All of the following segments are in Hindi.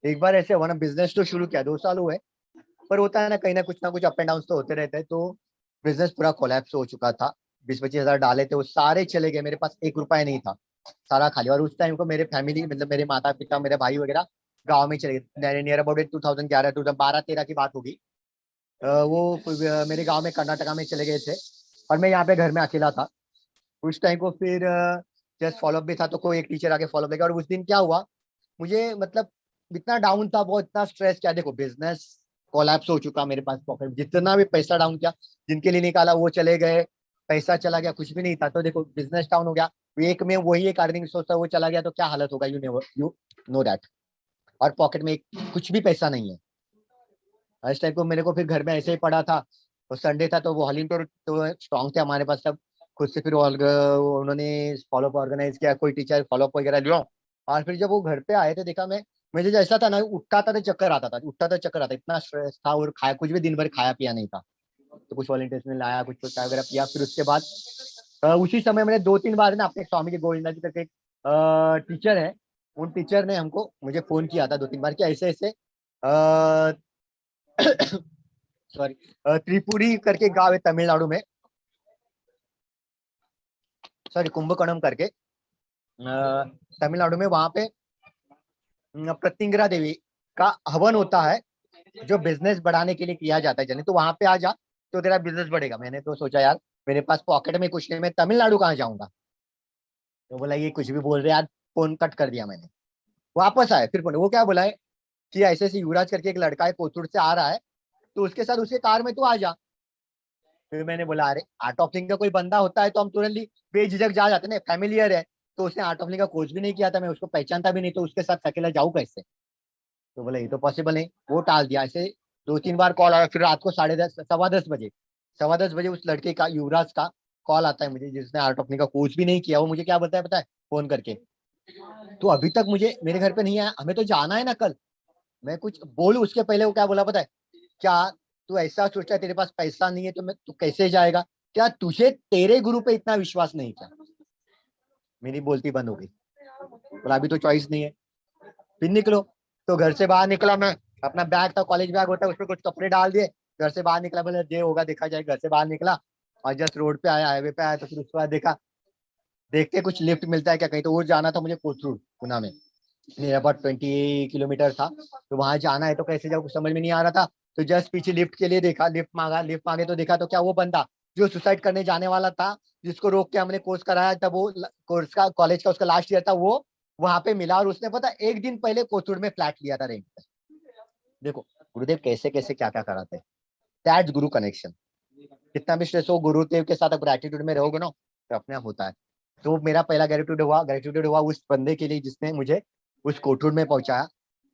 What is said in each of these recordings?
एक बार ऐसे हुआ ना, बिजनेस तो शुरू किया 2 साल हुए, पर होता है ना कुछ ना कुछ अप एंड डाउन तो होते रहते हैं। तो बिजनेस पूरा कोलैप्स हो चुका था। 20-25 हजार डाले थे, वो सारे चले गए, मेरे पास 1 रुपया नहीं था, सारा खाली। और उस टाइम को मेरे फैमिली, मतलब मेरे माता पिता, मेरे भाई वगैरह गाँव में चले गए। नियर अबाउट 2011, 2012-13 की बात होगी। वो मेरे गाँव में कर्नाटका में चले गए थे, और मैं यहाँ पे घर में अकेला था उस टाइम को। फिर जस्ट फॉलोअप भी था, तो कोई एक टीचर आके फॉलोअप लेगा। और उस दिन क्या हुआ, मुझे मतलब इतना डाउन था, बहुत इतना स्ट्रेस किया। देखो बिजनेस कोलैप्स हो चुका, मेरे पास पॉकेट जितना भी पैसा डाउन किया, जिनके लिए निकाला वो चले गए, पैसा चला गया, कुछ भी नहीं था। तो देखो बिजनेस डाउन हो गया, एक में वही एक अर्निंग सोर्स था, वो चला गया, तो क्या हालत होगा, यू नो दैट। और पॉकेट में कुछ भी पैसा नहीं है। इस टाइप को मेरे को फिर घर में ऐसे ही पड़ा था। तो संडे था, तो वो हॉलीडे तो स्ट्रांग थे हमारे पास सब। खुद से फिर उन्होंने फॉलोअप ऑर्गेनाइज किया, कोई टीचर फॉलोअप वगैरह लिया। और फिर जब वो घर पे आए थे, देखा मैं, मुझे जैसा था ना, उठता था तो चक्कर आता था, उठता था चक्कर आता, इतना स्ट्रेस था। और खाया कुछ भी, दिन भर खाया पिया नहीं था। तो कुछ वॉलंटियर्स ने लाया, कुछ कुछ चाय वगैरह पिया। फिर उसके बाद उसी समय मैंने 2-3 बार ना, अपने स्वामी जी गोविंदा जी करके टीचर है, उन टीचर ने हमको मुझे फोन किया था 2-3 बार कि ऐसे ऐसे सॉरी, त्रिपुरी करके गांव है तमिलनाडु में, सॉरी कुंभकोणम करके तमिलनाडु में, वहां पे प्रत्यंगिरा देवी का हवन होता है, जो बिजनेस बढ़ाने के लिए किया जाता है। जने तो वहां पे आ जा, तो तेरा बिजनेस बढ़ेगा। मैंने तो सोचा यार, मेरे पास पॉकेट में कुछ नहीं, मैं तमिलनाडु कहाँ जाऊंगा। तो बोला ये कुछ भी बोल रहे यार, फोन कट कर दिया मैंने। वापस आए फिर फोन, वो क्या बोला है कि ऐसे ऐसे युवराज करके एक लड़का है कोथुर से आ रहा है, तो उसके साथ उसके कार में तू आ जा। फिर मैंने बोला अरे, आर्ट ऑफ लिविंग का कोई बंदा होता है तो हम तुरंत ही बेझिझक जा जाते ना, फैमिलियर है। तो उसने आर्ट ऑफ लिविंग का कोर्स भी नहीं किया था, मैं उसको पहचानता भी नहीं, तो उसके साथ अकेला जाऊँ कैसे। तो बोले ये तो पॉसिबल नहीं, वो टाल दिया। ऐसे 2-3 बार कॉल आया। फिर रात को 10:30, 10:15 बजे, 10:15 बजे उस लड़के का, युवराज का कॉल आता है मुझे, जिसने आर्ट ऑफ लिविंग का कोर्स भी नहीं किया। वो मुझे क्या बताया पता है फोन करके, तो अभी तक मुझे मेरे घर पे नहीं आया, हमें तो जाना है ना कल। मैं कुछ बोलूं उसके पहले वो क्या बोला पता है, क्या तू ऐसा सोचता है, तेरे पास पैसा नहीं है तो मैं, तू कैसे जाएगा, क्या तुझे तेरे गुरु पे इतना विश्वास नहीं क्या। मेरी बोलती बंद हो गई। बोला अभी तो चॉइस नहीं है, फिर निकलो। तो घर से बाहर निकला मैं, अपना बैग था, कॉलेज बैग होता है, उसमें कुछ कपड़े डाल दिए, घर से बाहर निकला। बोले जे होगा देखा जाए। घर से बाहर निकला और जस्ट रोड पे आया, हाईवे पे आया। तो फिर उसके बाद देखा, देखते कुछ लिफ्ट मिलता है क्या कहीं। तो वो जाना था मुझे कोथरूड पुणे में, नियर अबाउट 20 किलोमीटर था। तो वहां जाना है, तो कैसे जाऊँ कुछ समझ में नहीं आ रहा था। तो जस्ट पीछे लिफ्ट के लिए देखा, लिफ्ट मांगा, लिफ्ट मांगे तो देखा तो क्या, वो बंदा जो सुसाइड करने जाने वाला था, जिसको रोक के हमने कोर्स कराया तब, वो कोर्स का, कॉलेज का उसका लास्ट ईयर था, वो वहां पे मिला। और उसने पता एक दिन पहले कोथरूड में फ्लैट लिया था रेंट पे। देखो गुरुदेव कैसे कैसे क्या क्या कराते हैं। That's Guru connection. कितना भी स्ट्रेस हो, गुरुदेव के साथ अगर एटीट्यूड में रहोगे ना, तो अपने आप होता है। तो मेरा पहला ग्रेटिट्यूड हुआ उस बंदे के लिए जिसने मुझे उस कोठूर में पहुंचाया।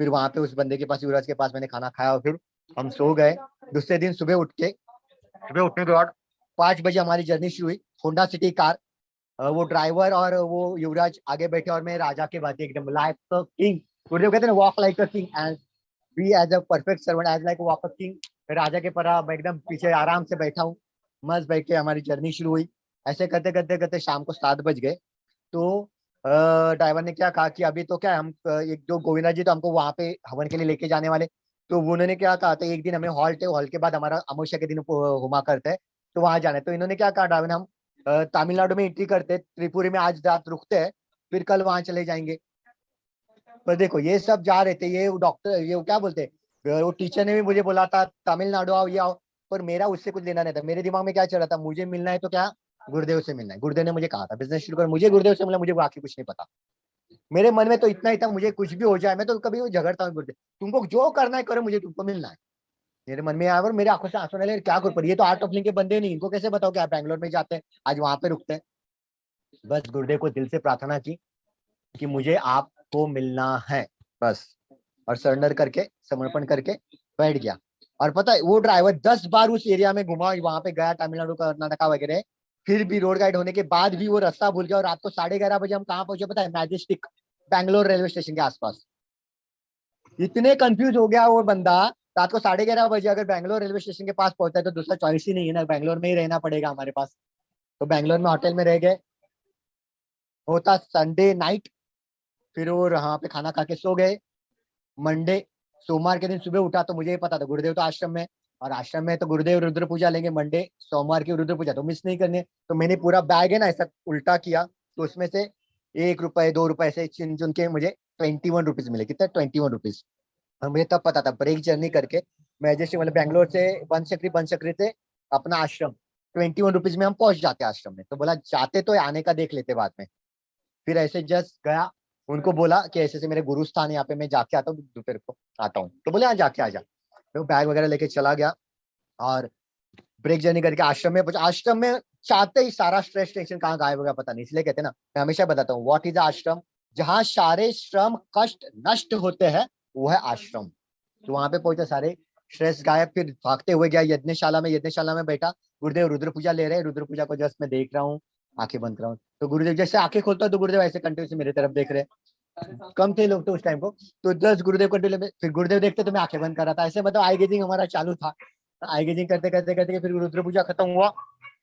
फिर वहां पे उस बंदे के पास, युवराज के पास मैंने खाना खाया, और फिर हम सो गए। दूसरे दिन सुबह उठने के बाद 5 बजे हमारी जर्नी शुरू हुई, होंडा सिटी कार। वो ड्राइवर और वो युवराज आगे बैठे, और मैं राजा के बाद एकदम लाइक किंग। गुरुदेव कहते हैं walk like a king and be as a perfect servant as like walk a king. राजा के परा मैं एकदम पीछे आराम से बैठा हूँ। मस्त बैठ के हमारी जर्नी शुरू हुई। ऐसे करते करते करते शाम को 7 बज गए। तो ड्राइवर ने क्या कहा कि अभी तो क्या है, हम एक दो गोविंदा जी तो हमको वहां पे हवन के लिए लेके जाने वाले। तो वो उन्होंने क्या कहा था, एक दिन हमें हॉल्ट है, हॉल के बाद हमारा अमावस्या के दिन हुआ करते हैं, तो वहां जाना है। तो इन्होंने क्या कहा ड्राइवर ने, हम तमिलनाडु में एंट्री करते हैं, त्रिपुरी में आज रात रुकते हैं, फिर कल वहां चले जाएंगे। पर देखो ये सब जा रहे थे, ये डॉक्टर, ये क्या बोलते हैं, वो टीचर ने भी मुझे बोला था तमिलनाडु आओ, ये आओ। पर मेरा उससे कुछ लेना नहीं था। मेरे दिमाग में क्या चल रहा था, मुझे मिलना है तो क्या, गुरुदेव से मिलना है। गुरुदेव ने मुझे कहा था बिजनेस शुरू कर, मुझे गुरुदेव से मिला, मुझे बाकी कुछ नहीं पता। मेरे मन में तो इतना ही था, मुझे कुछ भी हो जाए, मैं तो कभी वो झगड़ता हूँ गुरुदेव, तुमको जो करना है करो, मुझे तुमको मिलना है। मेरे मन में आया, और मेरे आंखों से आंसू निकले, क्या करूं। पर ये तो आर्ट ऑफ लिविंग के बंदे नहीं, इनको कैसे बताओ कि आप बैंगलोर में जाते हैं, आज वहां पे रुकते हैं। बस गुरुदेव को दिल से प्रार्थना की कि मुझे आपको मिलना है बस, और सरेंडर करके, समर्पण करके बैठ गया। और पता है वो ड्राइवर 10 बार उस एरिया में घुमा, वहां पे गया तमिलनाडु कर्नाटका वगैरह, फिर भी रोड गाइड होने के बाद भी वो रास्ता भूल गया। और रात को 11:30 बजे हम कहाँ पहुंचे पता है, मैजेस्टिक, बैंगलोर रेलवे स्टेशन के आसपास। इतने कंफ्यूज हो गया वो बंदा। रात को 11:30 बजे अगर बैंगलोर रेलवे स्टेशन के पास पहुंचा है, तो दूसरा चॉइस ही नहीं है ना, बैंगलोर में ही रहना पड़ेगा हमारे पास। तो बैंगलोर में होटल में रह गए, होता संडे नाइट। फिर वो वहां पे खाना खा के सो गए। मंडे सोमवार के दिन सुबह उठा तो मुझे ये पता था गुरुदेव तो आश्रम में, और आश्रम में तो गुरुदेव रुद्र पूजा लेंगे मंडे सोमवार की रुद्र पूजा तो मिस नहीं करनी है। तो मैंने पूरा बैग है ना ऐसा उल्टा किया, तो उसमें से 1 रुपए 2 रुपए से चुन चुन के मुझे 21 रुपीज मिले। कितना? 21 रुपीज। और मुझे तब पता था ब्रेक जर्नी करके मैं जैसे मतलब बैंगलोर से बन सकरी से अपना आश्रम 21 रुपीज में हम पहुंच जाते आश्रम में। तो बोला जाते तो आने का देख लेते बाद में। फिर ऐसे जस्ट गया, उनको बोला कि ऐसे से मेरे गुरु स्थान यहाँ पे मैं जाके आता हूँ दोपहर को आता हूँ। तो बोले हाँ जाके आ जा। तो बैग वगैरह लेके चला गया और ब्रेक जर्नी करके आश्रम में पहुंचा। आश्रम में चाहते ही सारा स्ट्रेस टेंशन कहाँ गायब हो गया पता नहीं। इसलिए कहते हैं ना, मैं हमेशा बताता हूँ व्हाट इज आश्रम, जहाँ सारे श्रम कष्ट नष्ट होते हैं वो है आश्रम। तो वहां पे पहुंचे, सारे स्ट्रेस गायब। फिर भागते हुए गया यज्ञशाला में। यज्ञशाला में बैठा, गुरुदेव रुद्र पूजा ले रहे हैं। रुद्र पूजा को जस्ट मैं देख रहा हूँ, आंखें बंद कर रहा हूँ। तो गुरुदेव जैसे आंखें खोलता है तो गुरुदेव ऐसे कंटिन्यू मेरे तरफ देख रहे हैं। कम थे लोग तो उस टाइम को, तो जस्ट गुरुदेव कंटिन्यू में, फिर गुरुदेव देखते तो मैं आंखें बंद कर रहा था ऐसे। मतलब आई गेजिंग हमारा चालू था। आई गेजिंग करते करते करते फिर रुद्र पूजा खत्म हुआ।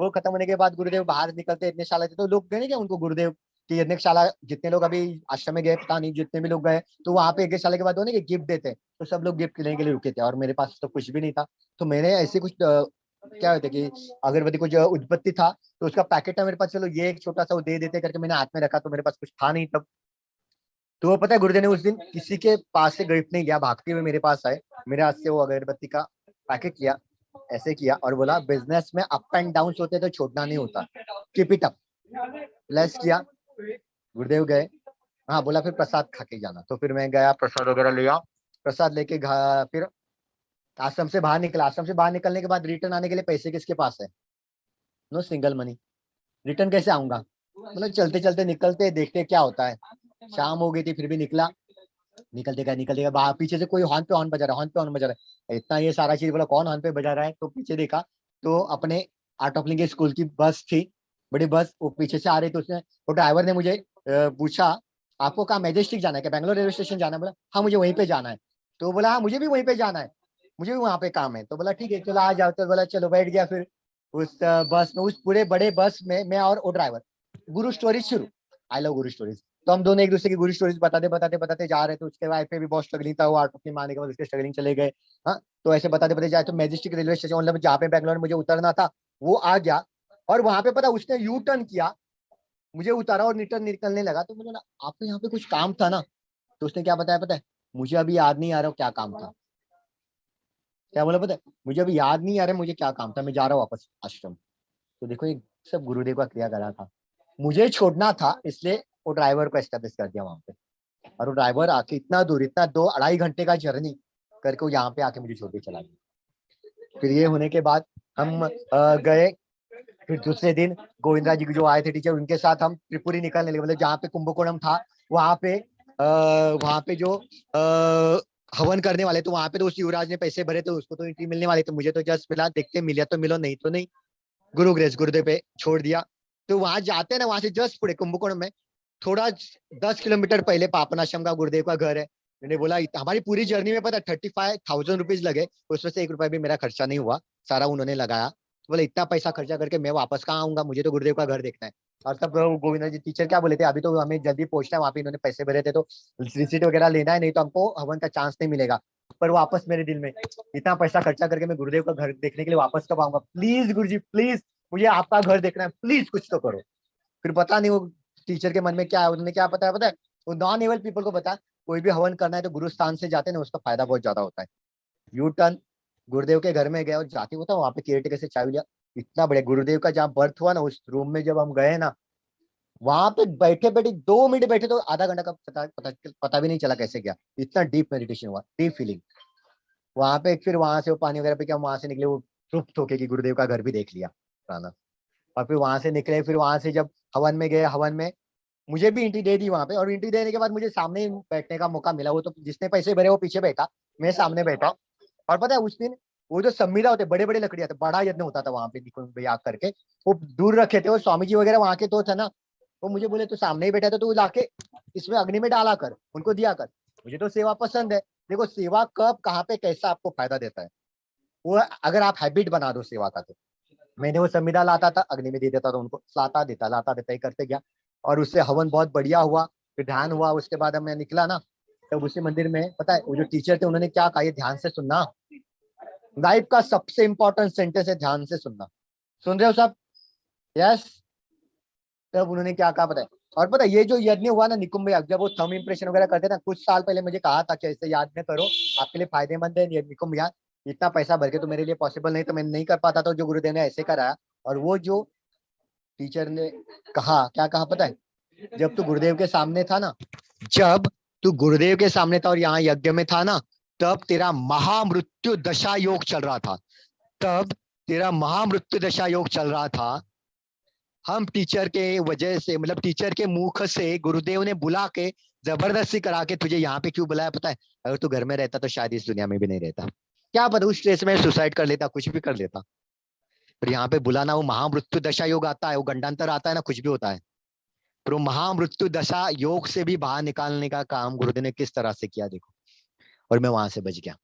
वो खत्म होने के बाद गुरुदेव बाहर निकलते यज्ञशाला से, तो लोग गए क्या उनको गुरुदेव की यज्ञशाला, जितने लोग अभी आश्रम में गए पता नहीं, जितने भी लोग गए तो वहां पे यज्ञशाला के बाद होने के गिफ्ट देते हैं। तो सब लोग गिफ्ट लेने के लिए रुके थे और मेरे पास तो कुछ भी नहीं था। तो मैंने ऐसे कुछ क्या होता है कि अगरबत्ती कुछ उद्बत्ती था तो उसका पैकेट था मेरे पास, चलो ये एक छोटा सा वो दे देते करके मैंने हाथ में रखा। तो मेरे पास कुछ था नहीं तब। तो वो पता है गुरुदेव ने उस दिन किसी के पास से गिफ्ट नहीं गया, भागते हुए मेरे पास आए, मेरे हाथ से वो अगरबत्ती का पैकेट लिया, ऐसे किया और बोला बिजनेस में अप एंड डाउन होते तो छोड़ना नहीं होता, कीप इट अप। प्लस किया, गुरुदेव गए। हाँ बोला फिर प्रसाद खा के जाना। तो फिर मैं गया, प्रसाद वगैरह लिया। प्रसाद लेके फिर आश्रम से बाहर निकला। आश्रम से बाहर निकलने के बाद रिटर्न आने के लिए पैसे किसके पास है? No single money. रिटर्न कैसे आऊंगा? मतलब चलते चलते निकलते देखते क्या होता है। शाम हो गई थी फिर भी निकला। निकलते गए बाहर, पीछे से कोई हॉर्न पे हॉर्न बजा रहा है, हॉर्न पे हॉर्न बजा रहा है। इतना ये सारा चीज बोला कौन हॉर्न पे बजा रहा है, तो पीछे देखा तो अपने आर्ट ऑफ लिंग स्कूल की बस थी, बड़ी बस, वो पीछे से आ रही। तो उसने, वो ड्राइवर ने मुझे पूछा आपको कहाँ मैजेस्टिक जाना है क्या, बैंगलोर रेलवे स्टेशन जाना है? बोला हाँ मुझे वहीं पे जाना है। तो बोला हाँ मुझे भी वहीं पे जाना है, मुझे भी वहां पे काम है। तो बोला ठीक है चलो आ जाओ। तो बोला चलो, बैठ गया। फिर उस बस में, उस पूरे बड़े बस में मैं और वो ड्राइवर, गुरु स्टोरीज शुरू। I love Guru stories. तो हम दोनों एक दूसरे की गुरु स्टोरीज बताते बताते बताते जा रहे थे। उसके वाइफ पे भी बहुत स्ट्रगलिंग था, वो आर्ट ऑफ मारने के बाद उसके स्ट्रगलिंग चले गए। हाँ तो ऐसे बताते बताते जाए तो मैजेस्टिक रेलवे स्टेशन, मतलब जहाँ पे बैंगलोर में मुझे उतरना था वो आ गया। और वहां पे पता उसने यू टर्न किया, मुझे उतारा और रिटर्न निकलने लगा। तो मुझे ना आपको यहाँ पे कुछ काम था ना? तो उसने क्या बताया पता है? मुझे अभी याद नहीं आ रहा क्या काम था। क्या बोला पता है? मुझे अभी याद नहीं आ रहा मुझे क्या काम था, मैं जा रहा हूँ वापस आश्रम। तो देखो ये सब गुरुदेव का क्रिया करा था। मुझे छोड़ना था इसलिए वो ड्राइवर को एस्टेब्लिश कर दिया वहां पे। और वो ड्राइवर आके इतना दूर, इतना 2 2.5 घंटे का जर्नी करके वो यहाँ पे आके मुझे छोड़ के चला गया। फिर ये होने के बाद हम गए। फिर दूसरे दिन गोविंदा जी जो आए थे टीचर, उनके साथ हम त्रिपुरी निकलने लगे। मतलब जहाँ पे कुंभकोणम था वहां पे जो हवन करने वाले, तो वहां पे तो उस युवराज ने पैसे भरे तो उसको तो एंट्री मिलने वाली। तो मुझे तो जस्ट मिला, देखते मिला तो मिलो, नहीं तो नहीं। गुरु ग्रेस गुरुदेव पे छोड़ दिया। तो वहां जाते हैं ना, वहां से जस्ट पुणे कुंभकोणम में थोड़ा 10 किलोमीटर पहले पापनाश्रम का गुरुदेव का घर है। मैंने बोला हमारी पूरी जर्नी में पता 35,000 रुपीज लगे, उसमें से 1 रुपया भी मेरा खर्चा नहीं हुआ, सारा उन्होंने लगाया। बोले इतना पैसा खर्चा करके मैं वापस कहाँ आऊंगा, मुझे तो गुरुदेव का घर देखना है। और तब गोविंदा जी टीचर क्या बोले थे, अभी तो हमें जल्दी पहुंचना है, वहां पे इन्होंने पैसे भरे थे तो रिसीट वगैरह लेना है, नहीं तो हमको हवन का चांस नहीं मिलेगा। पर वापस मेरे दिल में, इतना पैसा खर्चा करके मैं गुरुदेव का घर देखने के लिए वापस कब आऊंगा? प्लीज गुरु जी प्लीज, मुझे आपका घर देखना है, प्लीज कुछ तो करो। फिर पता नहीं वो टीचर के मन में क्या है, उन्होंने क्या पता है वो नॉन एबल पीपल को पता, कोई भी हवन करना है तो गुरु स्थान से जाते हैं ना, उसका फायदा बहुत ज्यादा होता है। यू टर्न, गुरुदेव के घर में गए और जाके होता वहां पे केयर टेकर से चाय लिया। इतना बड़े गुरुदेव का जहाँ बर्थ हुआ ना, उस रूम में जब हम गए ना, वहां पे बैठे बैठे 2 मिनट बैठे तो आधा घंटा का पता भी नहीं चला कैसे गया। इतना डीप मेडिटेशन हुआ, डीप फीलिंग वहां पे। फिर वहां से वो पानी वगैरह पे क्या, वहां से निकले वो तृप्त होके कि गुरुदेव का घर भी देख लिया पुराना। और फिर वहां से निकले, फिर वहां से जब हवन में गए, हवन में मुझे भी एंट्री दे दी वहां पे। और एंट्री देने के बाद मुझे सामने ही बैठने का मौका मिला। वो तो जिसने पैसे भरे वो पीछे बैठा, मैं सामने बैठा। और पता है उस दिन वो जो संविदा होते बड़े बड़े लकड़ियां थे, बड़ा यज्ञ होता था वहां पे निकुंज भैया करके, वो दूर रखे थे। वो स्वामी जी वगैरह वहां के तो था ना, वो मुझे बोले तो सामने ही बैठा था, तो लाके इसमें अग्नि में डाला कर, उनको दिया कर। मुझे तो सेवा पसंद है। देखो सेवा कब कहाँ पे कैसा आपको फायदा देता है, वो अगर आप हैबिट बना दो सेवा का। तो मैंने वो संविदा लाता था, अग्नि में दे देता था उनको, लाता देता ही करते गया। और उससे हवन बहुत बढ़िया हुआ। फिर ध्यान हुआ, उसके बाद मैं निकला ना, तब उसी मंदिर में पता है वो जो टीचर थे उन्होंने क्या कहा, ये ध्यान से सुनना, लाइफ का सबसे इंपॉर्टेंट सेंटेंस है ध्यान से सुनना। सुन रहे हो सब? यस। तब उन्होंने क्या कहा पता है, और पता है ये जो यज्ञ हुआ ना निकुंभ यज्ञ, जब वो थंब इंप्रेशन वगैरह करते ना, कुछ साल पहले मुझे कहा था कि ऐसे याद में करो, आपके लिए फायदेमंद है ये निकुंभ याद। इतना पैसा भर के तो मेरे लिए पॉसिबल नहीं, तो मैं नहीं कर पाता था, जो गुरुदेव ने ऐसे कराया। और वो जो टीचर ने कहा, क्या कहा पता है, जब तू गुरुदेव के सामने था ना, जब तू गुरुदेव के सामने था और यहाँ यज्ञ में था ना, तब तेरा महामृत्यु दशा योग चल रहा था। तब तेरा महामृत्यु दशा योग चल रहा था। हम टीचर के वजह से, मतलब टीचर के मुख से गुरुदेव ने बुला के जबरदस्ती करा के तुझे यहाँ पे क्यों बुलाया पता है? अगर तू घर में रहता तो शायद इस दुनिया में भी नहीं रहता, क्या पता उस स्ट्रेस में सुसाइड कर लेता, कुछ भी कर लेता। पर यहाँ पे बुलाना, वो महामृत्यु दशा योग आता है, वो गंडांतर आता है ना, कुछ भी होता है, पर वो महामृत्यु दशा योग से भी बाहर निकालने का काम गुरुदेव ने किस तरह से किया देखो, और मैं वहां से बच गया।